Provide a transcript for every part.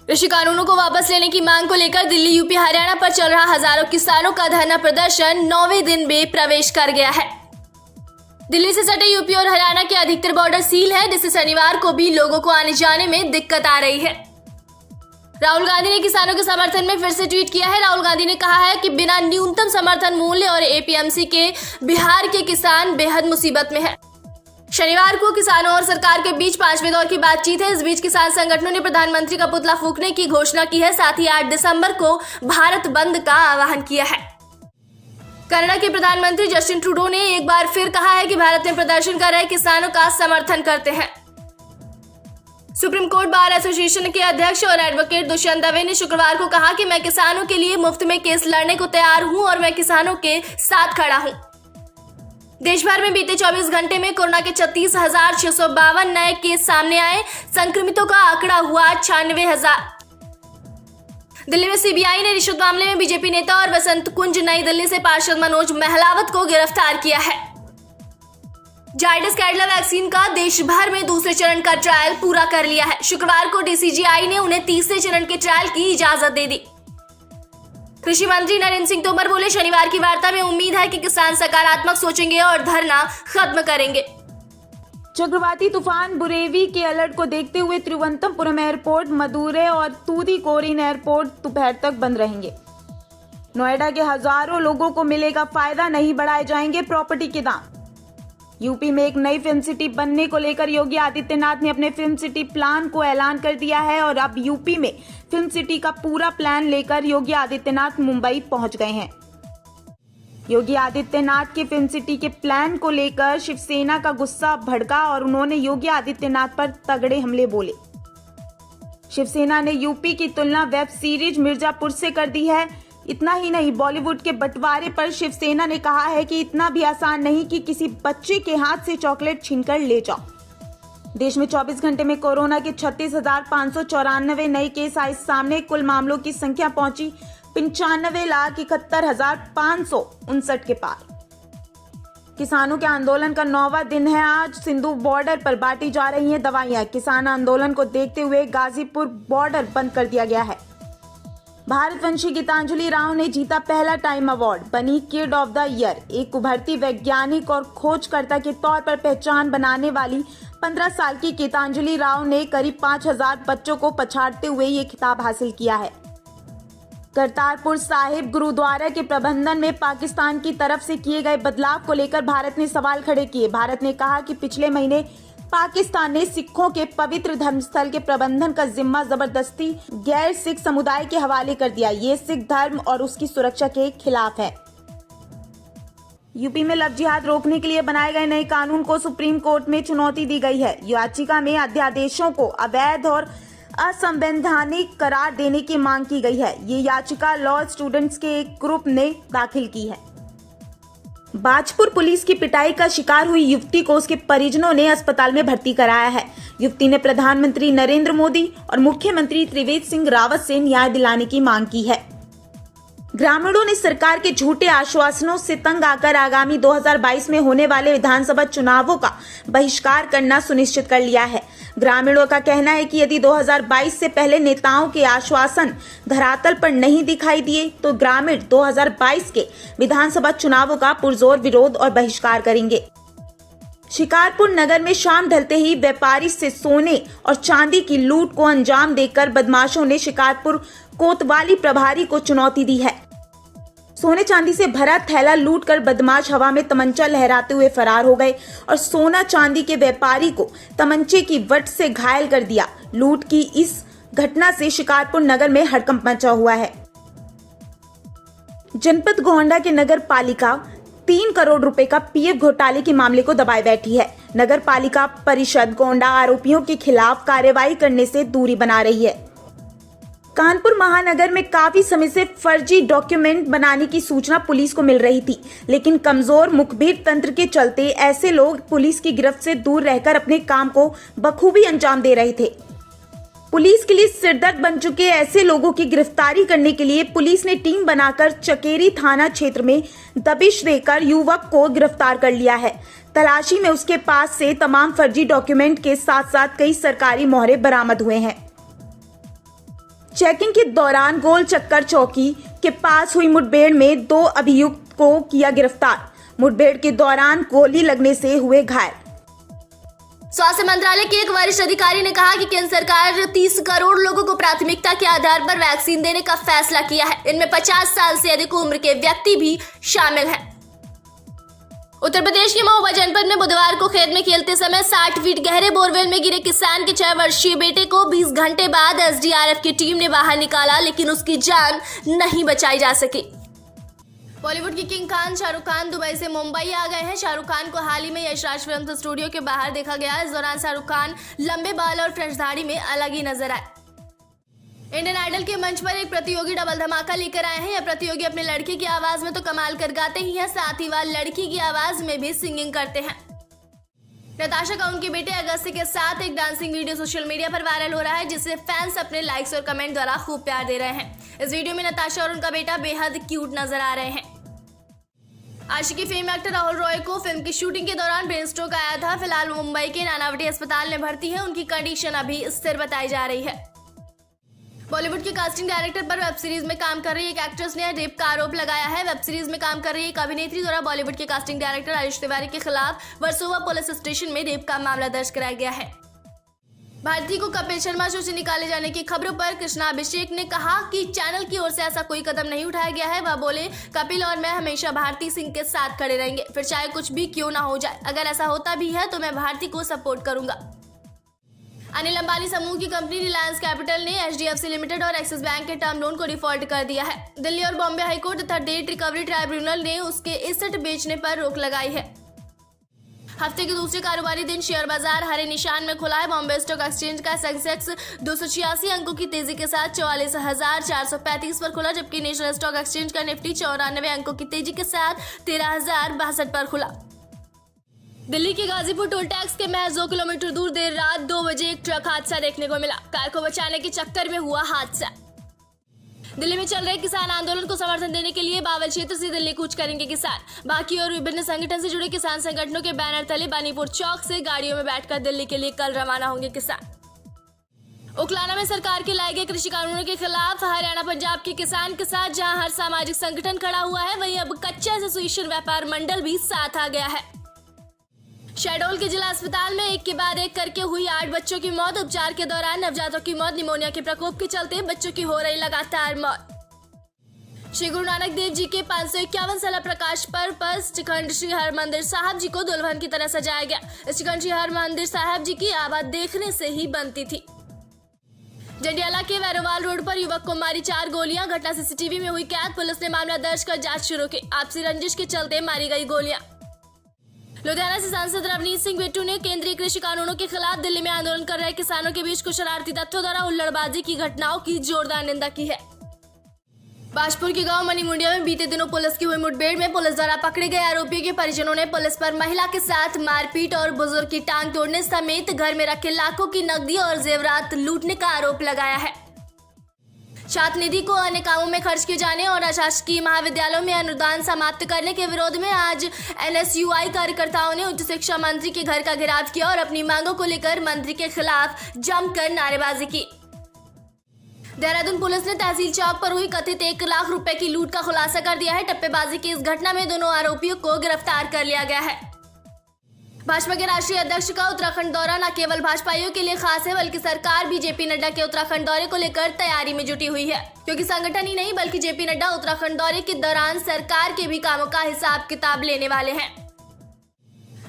कृषि कानूनों को वापस लेने की मांग को लेकर दिल्ली, यूपी, हरियाणा पर चल रहा हजारों किसानों का धरना प्रदर्शन 9वें दिन में प्रवेश कर गया है। दिल्ली से सटे यूपी और हरियाणा के अधिकतर बॉर्डर सील है, जिससे शनिवार को भी लोगों को आने जाने में दिक्कत आ रही है। राहुल गांधी ने किसानों के समर्थन में फिर से ट्वीट किया है। राहुल गांधी ने कहा है कि बिना न्यूनतम समर्थन मूल्य और एपीएमसी के बिहार के किसान बेहद मुसीबत में है। शनिवार को किसानों और सरकार के बीच 5वें दौर की बातचीत है। इस बीच किसान संगठनों ने प्रधानमंत्री का पुतला फूंकने की घोषणा की है। साथ ही 8 दिसंबर को भारत बंद का आह्वान किया है। कनाडा के प्रधानमंत्री जस्टिन ट्रूडो ने एक बार फिर कहा है कि भारत में प्रदर्शन कर रहे किसानों का समर्थन करते हैं। सुप्रीम कोर्ट बार एसोसिएशन के अध्यक्ष और एडवोकेट दुष्यंत दवे ने शुक्रवार को कहा कि मैं किसानों के लिए मुफ्त में केस लड़ने को तैयार हूं और मैं किसानों के साथ खड़ा हूं। देश भर में बीते 24 घंटे में कोरोना के 36,652 नए केस सामने आए। संक्रमितों का आंकड़ा हुआ 96,000। दिल्ली में सीबीआई ने रिश्वत मामले में बीजेपी नेता और वसंत कुंज नई दिल्ली से पार्षद मनोज महलावत को गिरफ्तार किया है। जायडस कैडिला वैक्सीन का देश भर में दूसरे चरण का ट्रायल पूरा कर लिया है। शुक्रवार को डीसीजीआई ने उन्हें तीसरे चरण के ट्रायल की इजाजत दे दी। कृषि मंत्री नरेंद्र सिंह तोमर बोले, शनिवार की वार्ता में उम्मीद है कि किसान सकारात्मक सोचेंगे और धरना खत्म करेंगे। चक्रवाती तूफान बुरेवी के अलर्ट को देखते हुए तिरुवनंतपुरम एयरपोर्ट, मदुरै और तूतीकोरिन एयरपोर्ट दोपहर तक बंद रहेंगे। नोएडा के हजारों लोगों को मिलेगा फायदा, नहीं बढ़ाए जाएंगे प्रॉपर्टी के दाम। यूपी में एक नई फिल्म सिटी बनने को लेकर योगी आदित्यनाथ ने अपने फिल्म सिटी प्लान को ऐलान कर दिया है और अब यूपी में फिल्म सिटी का पूरा प्लान लेकर योगी आदित्यनाथ मुंबई पहुंच गए हैं। योगी आदित्यनाथ के फिल्म सिटी के प्लान को लेकर शिवसेना का गुस्सा भड़का और उन्होंने योगी आदित्यनाथ पर तगड़े हमले बोले। शिवसेना ने यूपी की तुलना वेब सीरीज मिर्जापुर से कर दी है। इतना ही नहीं, बॉलीवुड के बंटवारे पर शिवसेना ने कहा है कि इतना भी आसान नहीं कि किसी बच्चे के हाथ से चॉकलेट छीनकर ले जाओ। देश में 24 घंटे में कोरोना के 36,594 नए केस आए सामने। कुल मामलों की संख्या पहुंची 95,71,559 के पार। किसानों के आंदोलन का 9वां दिन है आज। सिंधु बॉर्डर पर बांटी जा रही हैं दवाइयां। किसान आंदोलन को देखते हुए गाजीपुर बॉर्डर बंद कर दिया गया है। भारतवंशी गीतांजलि राव ने जीता पहला टाइम अवार्ड, बनी किड ऑफ द ईयर। एक उभरती वैज्ञानिक और खोजकर्ता के तौर पर पहचान बनाने वाली 15 साल की गीतांजलि राव ने करीब 5,000 बच्चों को पछाड़ते हुए ये खिताब हासिल किया है। करतारपुर साहिब गुरुद्वारा के प्रबंधन में पाकिस्तान की तरफ से किए गए बदलाव को लेकर भारत ने सवाल खड़े किए। भारत ने कहा कि पिछले महीने पाकिस्तान ने सिखों के पवित्र धर्मस्थल के प्रबंधन का जिम्मा जबरदस्ती गैर सिख समुदाय के हवाले कर दिया। ये सिख धर्म और उसकी सुरक्षा के खिलाफ है। यूपी में लव जिहाद रोकने के लिए बनाए गए नए कानून को सुप्रीम कोर्ट में चुनौती दी गई है। याचिका में अध्यादेशों को अवैध और असंवैधानिक करार देने की मांग की गई है। ये याचिका लॉ स्टूडेंट्स के एक ग्रुप ने दाखिल की है। बाजपुर पुलिस की पिटाई का शिकार हुई युवती को उसके परिजनों ने अस्पताल में भर्ती कराया है। युवती ने प्रधानमंत्री नरेंद्र मोदी और मुख्यमंत्री त्रिवेंद्र सिंह रावत से न्याय दिलाने की मांग की है। ग्रामीणों ने सरकार के झूठे आश्वासनों से तंग आकर आगामी 2022 में होने वाले विधानसभा चुनावों का बहिष्कार करना सुनिश्चित कर लिया है। ग्रामीणों का कहना है कि यदि 2022 से पहले नेताओं के आश्वासन धरातल पर नहीं दिखाई दिए तो ग्रामीण 2022 के विधानसभा चुनावों का पुरजोर विरोध और बहिष्कार करेंगे। शिकारपुर नगर में शाम ढलते ही व्यापारी से सोने और चांदी की लूट को अंजाम देकर बदमाशों ने शिकारपुर कोतवाली प्रभारी को चुनौती दी है। सोने चांदी से भरा थैला लूटकर बदमाश हवा में तमंचा लहराते हुए फरार हो गए और सोना चांदी के व्यापारी को तमंचे की वट से घायल कर दिया। लूट की इस घटना से शिकारपुर नगर में हड़कंप मचा हुआ है। जनपद गोंडा के नगर पालिका 3 करोड़ रुपए का पीएफ घोटाले के मामले को दबाए बैठी है। नगर पालिका परिषद गोंडा आरोपियों के खिलाफ कार्रवाई करने से दूरी बना रही है। कानपुर महानगर में काफी समय से फर्जी डॉक्यूमेंट बनाने की सूचना पुलिस को मिल रही थी, लेकिन कमजोर मुखबिर तंत्र के चलते ऐसे लोग पुलिस की गिरफ्त से दूर रहकर अपने काम को बखूबी अंजाम दे रहे थे। पुलिस के लिए सिरदर्द बन चुके ऐसे लोगों की गिरफ्तारी करने के लिए पुलिस ने टीम बनाकर चकेरी थाना क्षेत्र में दबिश देकर युवक को गिरफ्तार कर लिया है। तलाशी में उसके पास से तमाम फर्जी डॉक्यूमेंट के साथ साथ कई सरकारी मोहरे बरामद हुए हैं। चेकिंग के दौरान गोल चक्कर चौकी के पास हुई मुठभेड़ में 2 अभियुक्त को किया गिरफ्तार। मुठभेड़ के दौरान गोली लगने से हुए घायल। स्वास्थ्य मंत्रालय के एक वरिष्ठ अधिकारी ने कहा कि केंद्र सरकार 30 करोड़ लोगों को प्राथमिकता के आधार पर वैक्सीन देने का फैसला किया है। इनमें 50 साल से अधिक उम्र के व्यक्ति भी शामिल हैं। उत्तर प्रदेश के महोबा जनपद में बुधवार को खेत में खेलते समय 60 फीट गहरे बोरवेल में गिरे किसान के 6 वर्षीय बेटे को 20 घंटे बाद एसडीआरएफ की टीम ने बाहर निकाला, लेकिन उसकी जान नहीं बचाई जा सकी। बॉलीवुड के किंग खान शाहरुख खान दुबई से मुंबई आ गए हैं। शाहरुख खान को हाल ही में यशराज फिल्म स्टूडियो के बाहर देखा गया। इस दौरान शाहरुख खान लंबे बाल और फ्रेश दाढ़ी में अलग ही नजर आए। इंडियन आइडल के मंच पर एक प्रतियोगी डबल धमाका लेकर आए हैं। यह प्रतियोगी अपने लड़के की आवाज में तो कमाल कर गाते ही हैं, साथ ही वह लड़की की आवाज में भी सिंगिंग करते हैं। नताशा का उनके बेटे अगस्त्य के साथ एक डांसिंग वीडियो सोशल मीडिया पर वायरल हो रहा है, जिसे फैंस अपने लाइक्स और कमेंट द्वारा खूब प्यार दे रहे हैं। इस वीडियो में नताशा और उनका बेटा बेहद क्यूट नजर आ रहे हैं। आशिकी फेम एक्टर राहुल रॉय को फिल्म की शूटिंग के दौरान ब्रेन स्ट्रोक आया था। फिलहाल वो मुंबई के नानावटी अस्पताल में भर्ती है। उनकी कंडीशन अभी स्थिर बताई जा रही है। बॉलीवुड के कास्टिंग डायरेक्टर पर वेब सीरीज में काम कर रही एक एक्ट्रेस ने रेप का आरोप लगाया है। वेब सीरीज में काम कर रही एक अभिनेत्री द्वारा बॉलीवुड के कास्टिंग डायरेक्टर आयुष तिवारी के खिलाफ वर्सोवा पुलिस स्टेशन में रेप का मामला दर्ज कराया गया है। भारती को कपिल शर्मा शो से निकाले जाने की खबरों पर कृष्णा अभिषेक ने कहा कि चैनल की ओर से ऐसा कोई कदम नहीं उठाया गया है। वह बोले, कपिल और मैं हमेशा भारती सिंह के साथ खड़े रहेंगे, फिर चाहे कुछ भी क्यों ना हो जाए। अगर ऐसा होता भी है तो मैं भारती को सपोर्ट करूंगा। अनिल अंबानी समूह की कंपनी रिलायंस कैपिटल ने एचडीएफसी लिमिटेड और एक्सिस बैंक के टर्म लोन को डिफॉल्ट कर दिया है। दिल्ली और बॉम्बे हाईकोर्ट तथा डेट रिकवरी ट्राइब्यूनल ने उसके एसेट बेचने पर रोक लगाई है। हफ्ते के दूसरे कारोबारी दिन शेयर बाजार हरे निशान में खुला है। बॉम्बे स्टॉक एक्सचेंज का सेंसेक्स 286 अंकों की तेजी के साथ 44,435 पर खुला, जबकि नेशनल स्टॉक एक्सचेंज का निफ्टी 94 अंकों की तेजी के साथ 13,062 पर खुला। दिल्ली के गाजीपुर टोल टैक्स के महज 2 किलोमीटर दूर देर रात 2 बजे एक ट्रक हादसा देखने को मिला। कार को बचाने के चक्कर में हुआ हादसा। दिल्ली में चल रहे किसान आंदोलन को समर्थन देने के लिए बावल क्षेत्र से दिल्ली कूच करेंगे किसान। बाकी और विभिन्न संगठन से जुड़े किसान संगठनों के बैनर तले बानीपुर चौक से गाड़ियों में बैठकर दिल्ली के लिए कल रवाना होंगे किसान। उकलाना में सरकार के लाए गए कृषि कानूनों के खिलाफ हरियाणा पंजाब के किसान के साथ जहां हर सामाजिक संगठन खड़ा हुआ है, वहीं अब कच्चा एसोसिएशन व्यापार मंडल भी साथ आ गया है। शहडोल के जिला अस्पताल में एक के बाद एक करके हुई 8 बच्चों की मौत। उपचार के दौरान नवजातों की मौत। निमोनिया के प्रकोप के चलते बच्चों की हो रही लगातार मौत। श्री गुरु नानक देव जी के 551 साला प्रकाश पर्व पर श्रीखंड श्री हरमंदिर साहब जी को दुल्हन की तरह सजाया गया। श्रीखंड श्री हरमंदिर साहब जी की आवाज देखने से ही बनती थी। जंडियाला के वैरोवाल रोड पर युवक को मारी 4 गोलियां। घटना सीसीटीवी में हुई कैद। पुलिस ने मामला दर्ज कर जांच शुरू की। आपसी रंजिश के चलते मारी गई गोलियां। लुधियाना से सांसद रवनीत सिंह बिट्टू ने केंद्रीय कृषि कानूनों के खिलाफ दिल्ली में आंदोलन कर रहे किसानों के बीच कुछ शरारती तत्वों द्वारा हुल्लड़बाजी की घटनाओं की जोरदार निंदा की है। बाजपुर के गांव मनीमुंडिया में बीते दिनों पुलिस की हुई मुठभेड़ में पुलिस द्वारा पकड़े गए आरोपियों के परिजनों ने पुलिस पर महिला के साथ मारपीट और बुजुर्ग की टांग तोड़ने समेत घर में रखे लाखों की नकदी और जेवरात लूटने का आरोप लगाया है। छात्र निधि को अन्य कामों में खर्च किए जाने और अशासकीय महाविद्यालयों में अनुदान समाप्त करने के विरोध में आज एनएसयूआई कार्यकर्ताओं ने उच्च शिक्षा मंत्री के घर का घेराव किया और अपनी मांगों को लेकर मंत्री के खिलाफ जमकर नारेबाजी की। देहरादून पुलिस ने तहसील चौक पर हुई कथित 1 लाख रुपए की लूट का खुलासा कर दिया है। टप्पेबाजी की इस घटना में दोनों आरोपियों को गिरफ्तार कर लिया गया है। भाजपा के राष्ट्रीय अध्यक्ष का उत्तराखंड दौरा न केवल भाजपाइयों के लिए खास है, बल्कि सरकार भी जेपी नड्डा के उत्तराखंड दौरे को लेकर तैयारी में जुटी हुई है, क्योंकि संगठन ही नहीं बल्कि जेपी नड्डा उत्तराखंड दौरे के दौरान सरकार के भी कामों का हिसाब किताब लेने वाले हैं।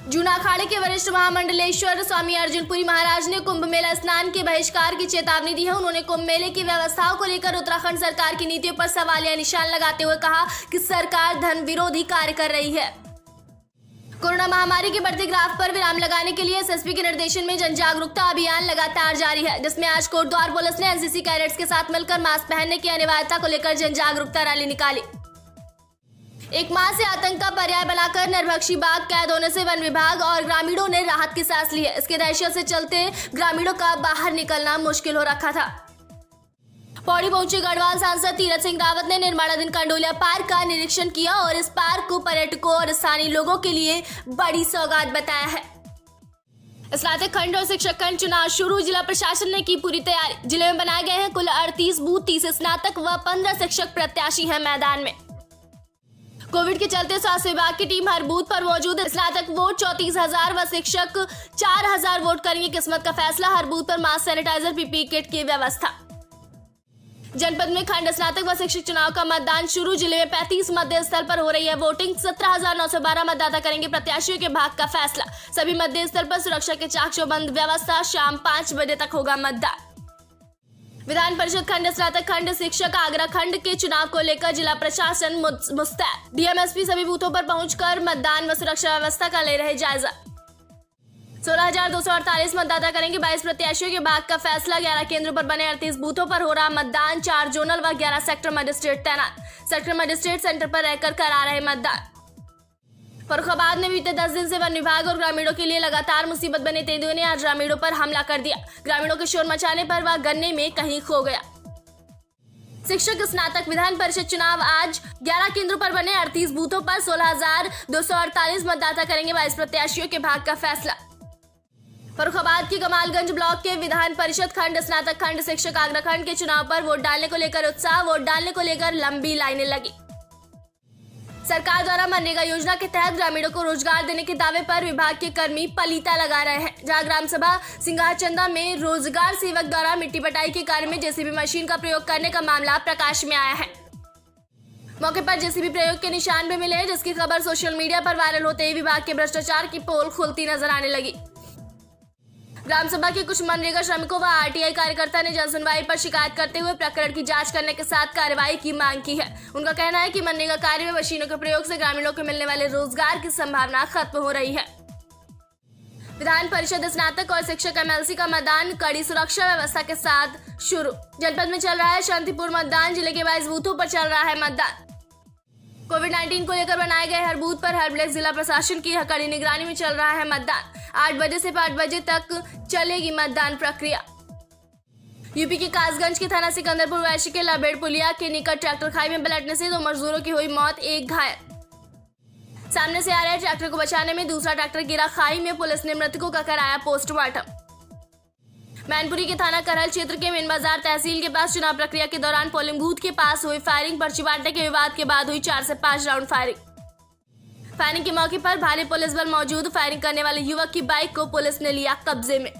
जूना अखाड़े के वरिष्ठ महामंडलेश्वर स्वामी अर्जुनपुरी महाराज ने कुंभ मेला स्नान के बहिष्कार की चेतावनी दी है। उन्होंने कुंभ मेले की व्यवस्थाओं को लेकर उत्तराखंड सरकार की नीतियों पर सवालिया निशान लगाते हुए कहा कि सरकार धन विरोधी कार्य कर रही है। कोरोना महामारी के बढ़ते ग्राफ पर विराम लगाने के लिए एसएसपी के निर्देशन में जन जागरूकता अभियान लगातार जारी है, जिसमें आज कोटद्वार पुलिस ने एनसीसी कैडेट्स के साथ मिलकर मास्क पहनने की अनिवार्यता को लेकर जन जागरूकता रैली निकाली। एक माह से आतंक का पर्याय बनाकर नरभक्षी बाघ कैद होने से वन विभाग और ग्रामीणों ने राहत की सांस ली है। इसके दहशत से चलते ग्रामीणों का बाहर निकलना मुश्किल हो रखा था। पौड़ी पहुंचे गढ़वाल सांसद तीरथ सिंह रावत ने निर्माणाधीन कंडोलिया पार्क का निरीक्षण किया और इस पार्क को पर्यटकों और स्थानीय लोगों के लिए बड़ी सौगात बताया है। स्नातक खंड और शिक्षक खंड चुनाव शुरू। जिला प्रशासन ने की पूरी तैयारी। जिले में बनाए गए हैं कुल 38 बूथ, 30 स्नातक व 15 शिक्षक प्रत्याशी हैं मैदान में। कोविड के चलते स्वास्थ्य विभाग की टीम हर बूथ पर मौजूद है। स्नातक वोट 34,000 व शिक्षक 4,000 वोट करेंगे किस्मत का फैसला। हर बूथ पर मास्क, सैनिटाइजर, पीपीई किट की व्यवस्था। जनपद में खंड, स्नातक व शिक्षक चुनाव का मतदान शुरू। जिले में 35 मतदेय स्थल पर हो रही है वोटिंग। 17,912 मतदाता करेंगे प्रत्याशियों के भाग्य का फैसला। सभी मतदेय स्थल पर सुरक्षा के चाक चौबंद व्यवस्था। शाम 5 बजे तक होगा मतदान। विधान परिषद खंड, स्नातक खंड, शिक्षक आगरा खंड के चुनाव को लेकर जिला प्रशासन मुस्तैद। डीएमएसपी सभी बूथों पर पहुंचकर मतदान व सुरक्षा व्यवस्था का ले रहे जायजा। 16,248 मतदाता करेंगे 22 प्रत्याशियों के भाग्य का फैसला। 11 केंद्रों पर बने 38 बूथों पर हो रहा मतदान। 4 जोनल व 11 सेक्टर मजिस्ट्रेट तैनात। सेक्टर मजिस्ट्रेट सेंटर पर रहकर करा रहे मतदान। फर्रुखाबाद में बीते 10 दिन से वन विभाग और ग्रामीणों के लिए लगातार मुसीबत बने तेंदुए ने आज ग्रामीणों पर हमला कर दिया। ग्रामीणों के शोर मचाने पर वह गन्ने में कहीं खो गया। शिक्षक स्नातक विधान परिषद चुनाव आज 11 केंद्रों पर बने 38 बूथों पर 16,248 मतदाता करेंगे 22 प्रत्याशियों के भाग्य का फैसला। फर्रुखाबाद की कमालगंज ब्लॉक के विधान परिषद खंड, स्नातक खंड, शिक्षक आगरा खंड के चुनाव पर वोट डालने को लेकर उत्साह। वोट डालने को लेकर लंबी लाइनें लगी। सरकार द्वारा मनरेगा योजना के तहत ग्रामीणों को रोजगार देने के दावे पर विभाग के कर्मी पलीता लगा रहे हैं। जहां ग्राम सभा सिंगाचंदा में रोजगार सेवक द्वारा मिट्टी पटाई के कार्य में जेसीबी मशीन का प्रयोग करने का मामला प्रकाश में आया है। मौके पर जेसीबी प्रयोग के निशान भी मिले हैं, जिसकी खबर सोशल मीडिया पर वायरल होते ही विभाग के भ्रष्टाचार की पोल खुलती नजर आने लगी। ग्राम सभा के कुछ मनरेगा श्रमिकों व आरटीआई कार्यकर्ता ने जन सुनवाई पर शिकायत करते हुए प्रकरण की जांच करने के साथ कार्रवाई की मांग की है। उनका कहना है कि मनरेगा कार्य में मशीनों के प्रयोग से ग्रामीणों को मिलने वाले रोजगार की संभावना खत्म हो रही है। विधान परिषद स्नातक और शिक्षक एमएलसी का मतदान कड़ी सुरक्षा व्यवस्था के साथ शुरू। जनपद में चल रहा है शांतिपूर्ण मतदान। जिले के 22 बूथों पर चल रहा है मतदान। कोविड-19 को लेकर बनाए गए हर बूथ पर हेल्प डेस्क जिला प्रशासन की कड़ी निगरानी में चल रहा है मतदान। 8 बजे से 5 बजे तक चलेगी मतदान प्रक्रिया। यूपी के कासगंज के थाना सिकंदरपुर वैशी के लाभेड़ पुलिया के निकट ट्रैक्टर खाई में पलटने से 2 मजदूरों की हुई मौत, 1 घायल। सामने से आ रहे ट्रैक्टर को बचाने में दूसरा ट्रैक्टर गिरा खाई में। पुलिस ने मृतकों का कराया पोस्टमार्टम। मैनपुरी के थाना करहल क्षेत्र के मेन बाजार तहसील के पास चुनाव प्रक्रिया के दौरान पोलिंग बूथ के पास हुई फायरिंग। पर्ची बांटने के विवाद के बाद हुई 4 से 5 राउंड फायरिंग। फायरिंग के मौके पर भारी पुलिस बल मौजूद। फायरिंग करने वाले युवक की बाइक को पुलिस ने लिया कब्जे में।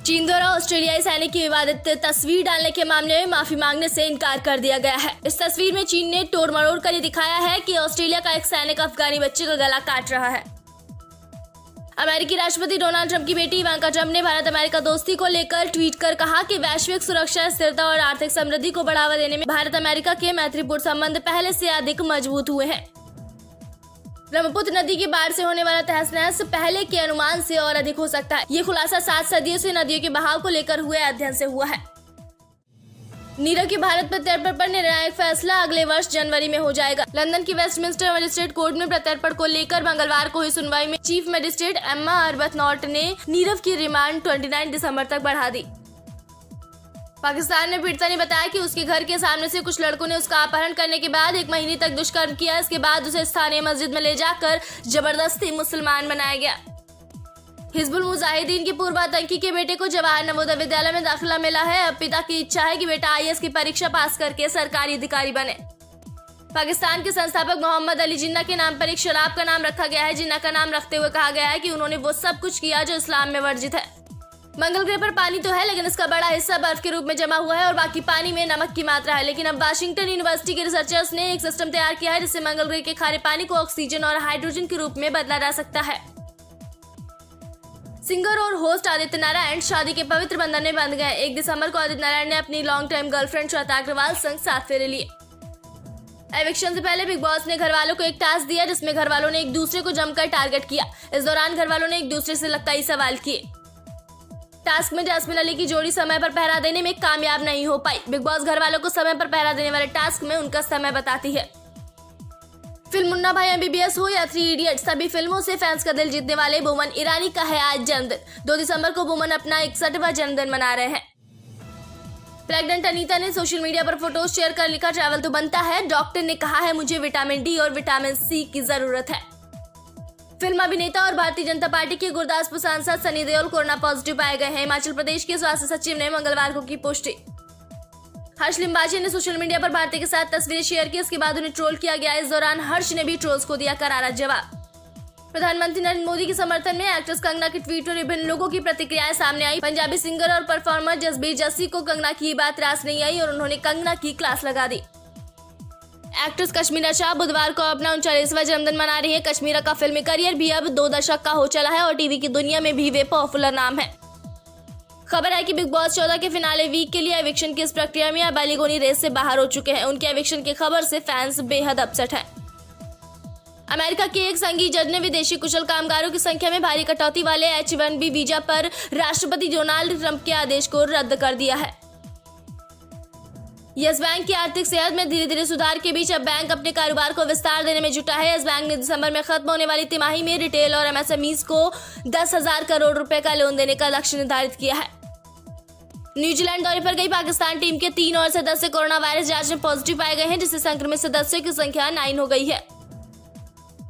चीन द्वारा ऑस्ट्रेलियाई सैनिक की विवादित तस्वीर डालने के मामले में माफी मांगने से इनकार कर दिया गया है। इस तस्वीर में चीन ने तोड़ मरोड़ कर ये दिखाया है कि ऑस्ट्रेलिया का एक सैनिक अफगानी बच्चे का गला काट रहा है। अमेरिकी राष्ट्रपति डोनाल्ड ट्रंप की बेटी इवांका ट्रंप ने भारत अमेरिका दोस्ती को लेकर ट्वीट कर कहा कि वैश्विक सुरक्षा, स्थिरता और आर्थिक समृद्धि को बढ़ावा देने में भारत अमेरिका के मैत्रीपूर्ण संबंध पहले से अधिक मजबूत हुए हैं। ब्रह्मपुत्र नदी की बाढ़ से होने वाला तहस नहस पहले के अनुमान से और अधिक हो सकता है। ये खुलासा 7 सदियों से नदियों के बहाव को लेकर हुए अध्ययन से हुआ है। नीरव के भारत प्रत्यर्पण पर निर्णायक फैसला अगले वर्ष जनवरी में हो जाएगा। लंदन की वेस्टमिंस्टर मजिस्ट्रेट कोर्ट में प्रत्यर्पण को लेकर मंगलवार को हुई सुनवाई में चीफ मजिस्ट्रेट एम्मा अर्बथनॉट ने नीरव की रिमांड 29 दिसंबर तक बढ़ा दी। पाकिस्तान में पीड़िता ने बताया कि उसके घर के सामने से कुछ लड़कों ने उसका अपहरण करने के बाद 1 महीने तक दुष्कर्म किया। इसके बाद उसे स्थानीय मस्जिद में ले जाकर जबरदस्ती मुसलमान बनाया गया। हिजबुल मुजाहिदीन के पूर्व आतंकी के बेटे को जवाहर नवोदय विद्यालय में दाखिला मिला है। अब पिता की इच्छा है कि बेटा आईएएस की परीक्षा पास करके सरकारी अधिकारी बने। पाकिस्तान के संस्थापक मोहम्मद अली जिन्ना के नाम पर एक शराब का नाम रखा गया है। जिन्ना का नाम रखते हुए कहा गया है कि उन्होंने वो सब कुछ किया जो इस्लाम में वर्जित है। मंगल ग्रह पर पानी तो है, लेकिन इसका बड़ा हिस्सा बर्फ के रूप में जमा हुआ है और बाकी पानी में नमक की मात्रा है। लेकिन अब वाशिंगटन यूनिवर्सिटी के रिसर्चर्स ने एक सिस्टम तैयार किया है जिससे मंगल ग्रह के खारे पानी को ऑक्सीजन और हाइड्रोजन के रूप में बदला जा सकता है। सिंगर और होस्ट आदित्य नारायण शादी के पवित्र बंधन में बंध गए। 1 दिसंबर को आदित्य नारायण ने अपनी long time girlfriend Shweta Agarwal संग 7 फेरे लिए। एविक्शन से पहले बिग बॉस ने घर वालों को एक टास्क दिया जिसमें घर वालों ने एक दूसरे को जमकर टारगेट किया। इस दौरान घर वालों ने एक दूसरे से कई सवाल किए। टास्क में जैस्मिन अली की जोड़ी समय पर पहरा देने में कामयाब नहीं हो पाई। बिग बॉस घर वालों को समय पर पहरा देने वाले टास्क में उनका समय बताती है। फिल्म मुन्ना भाई एमबीबीएस हो या 3 इडियट्स, सभी फिल्मों से फैंस का दिल जीतने वाले बोमन ईरानी का है आज जन्मदिन। 2 दिसंबर को बोमन अपना 61वां जन्मदिन मना रहे हैं। प्रेग्नेंट अनीता ने सोशल मीडिया पर फोटोज शेयर कर लिखा, ट्रैवल तो बनता है, डॉक्टर ने कहा है मुझे विटामिन डी और विटामिन सी की जरूरत है। फिल्म अभिनेता और भारतीय जनता पार्टी के गुरदासपुर सांसद सनी देओल कोरोना पॉजिटिव पाए गए हैं। हिमाचल प्रदेश के स्वास्थ्य सचिव ने मंगलवार को की पुष्टि। हर्ष लिम्बाजी ने सोशल मीडिया पर भारती के साथ तस्वीरें शेयर की, इसके बाद उन्हें ट्रोल किया गया। इस दौरान हर्ष ने भी ट्रोल्स को दिया करारा जवाब। प्रधानमंत्री नरेंद्र मोदी के समर्थन में एक्ट्रेस कंगना के ट्वीट और विभिन्न लोगों की प्रतिक्रियाएं सामने आई। पंजाबी सिंगर और परफॉर्मर जसबीर जस्सी को कंगना की बात रास नहीं आई और उन्होंने कंगना की क्लास लगा दी। एक्ट्रेस कश्मीरा शाह बुधवार को अपना 39वां जन्मदिन मना रही है। कश्मीरा का फिल्मी करियर भी अब 2 दशक का हो चला है और टीवी की दुनिया में भी वे पॉपुलर नाम है। खबर है कि बिग बॉस 14 के फिनाले वीक के लिए एविक्शन की इस प्रक्रिया में अब अली गोनी रेस से बाहर हो चुके हैं। उनके एविक्शन की खबर से फैंस बेहद अपसेट हैं। अमेरिका के एक संघीय जज ने विदेशी कुशल कामगारों की संख्या में भारी कटौती वाले H-1B वीजा पर राष्ट्रपति डोनाल्ड ट्रंप के आदेश को रद्द कर दिया है। यस बैंक की आर्थिक सेहत में धीरे धीरे सुधार के बीच अब बैंक अपने कारोबार को विस्तार देने में जुटा है। यस बैंक ने दिसंबर में खत्म होने वाली तिमाही में रिटेल और MSMEs को 10,000 करोड़ रुपए का लोन देने का लक्ष्य निर्धारित किया है। न्यूजीलैंड दौरे पर गई पाकिस्तान टीम के 3 और सदस्य कोरोना वायरस जांच में पॉजिटिव पाए गए हैं, जिससे संक्रमित सदस्यों की संख्या 9 हो गई है।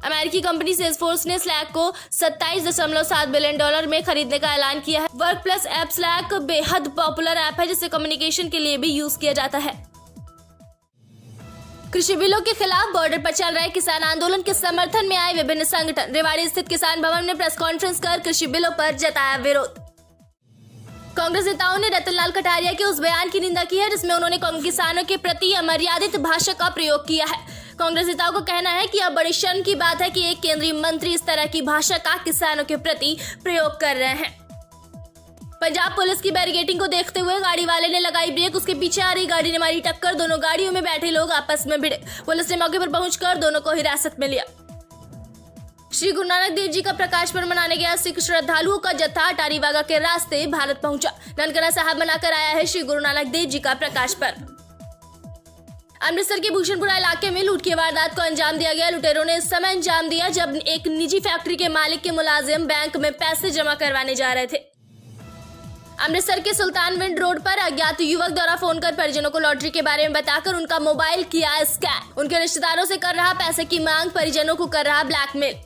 अमेरिकी कंपनी सेल्सफोर्स ने स्लैक को $27.7 बिलियन में खरीदने का ऐलान किया है। वर्क प्लस ऐप स्लैक बेहद पॉपुलर ऐप है, जिसे कम्युनिकेशन के लिए भी यूज किया जाता है। कृषि बिलों के खिलाफ बॉर्डर पर चल रहे किसान आंदोलन के समर्थन में आए विभिन्न संगठन। रेवाड़ी स्थित किसान भवन में प्रेस कॉन्फ्रेंस कर कृषि बिलों पर जताया विरोध। कांग्रेस नेताओं ने रतनलाल कटारिया के उस बयान की निंदा की है, जिसमें उन्होंने किसानों के प्रति अमर्यादित भाषा का प्रयोग किया है। कांग्रेस नेताओं का कहना है कि अब बड़ी शर्म की बात है कि एक केंद्रीय मंत्री इस तरह की भाषा का किसानों के प्रति प्रयोग कर रहे हैं। पंजाब पुलिस की बैरिकेडिंग को देखते हुए गाड़ी वाले ने लगाई ब्रेक, उसके पीछे आ रही गाड़ी ने मारी टक्कर, दोनों गाड़ियों में बैठे लोग आपस में भिड़े। पुलिस ने मौके पर पहुंचकर दोनों को हिरासत में लिया। श्री गुरु नानक देव जी का प्रकाश पर्व मनाने गया सिख श्रद्धालुओं का जत्था अटारी वाघा के रास्ते भारत पहुंचा। ननकाना साहब मनाकर आया है श्री गुरु नानक देव जी का प्रकाश पर्व। अमृतसर के भूषणपुरा इलाके में लूट की वारदात को अंजाम दिया गया। लुटेरों ने इस समय अंजाम दिया जब एक निजी फैक्ट्री के मालिक के मुलाजिम बैंक में पैसे जमा करवाने जा रहे थे। अमृतसर के सुल्तानविंड रोड पर अज्ञात युवक द्वारा फोन कर परिजनों को लॉटरी के बारे में बताकर उनका मोबाइल किया स्कैम। उनके रिश्तेदारों से कर रहा पैसे की मांग, परिजनों को कर रहा ब्लैकमेल।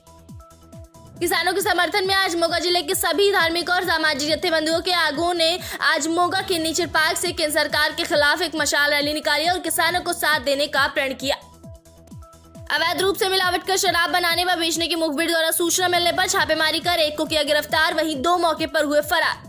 किसानों के समर्थन में आज मोगा जिले के सभी धार्मिक और सामाजिक जत्थेबंदियों के आगुओं ने आज मोगा के नीचर पार्क से केंद्र सरकार के खिलाफ एक मशाल रैली निकाली और किसानों को साथ देने का प्रण किया। अवैध रूप से मिलावट कर शराब बनाने व बेचने की मुखबिर द्वारा सूचना मिलने पर छापेमारी कर एक को किया गिरफ्तार, वहीं 2 मौके पर हुए फरार।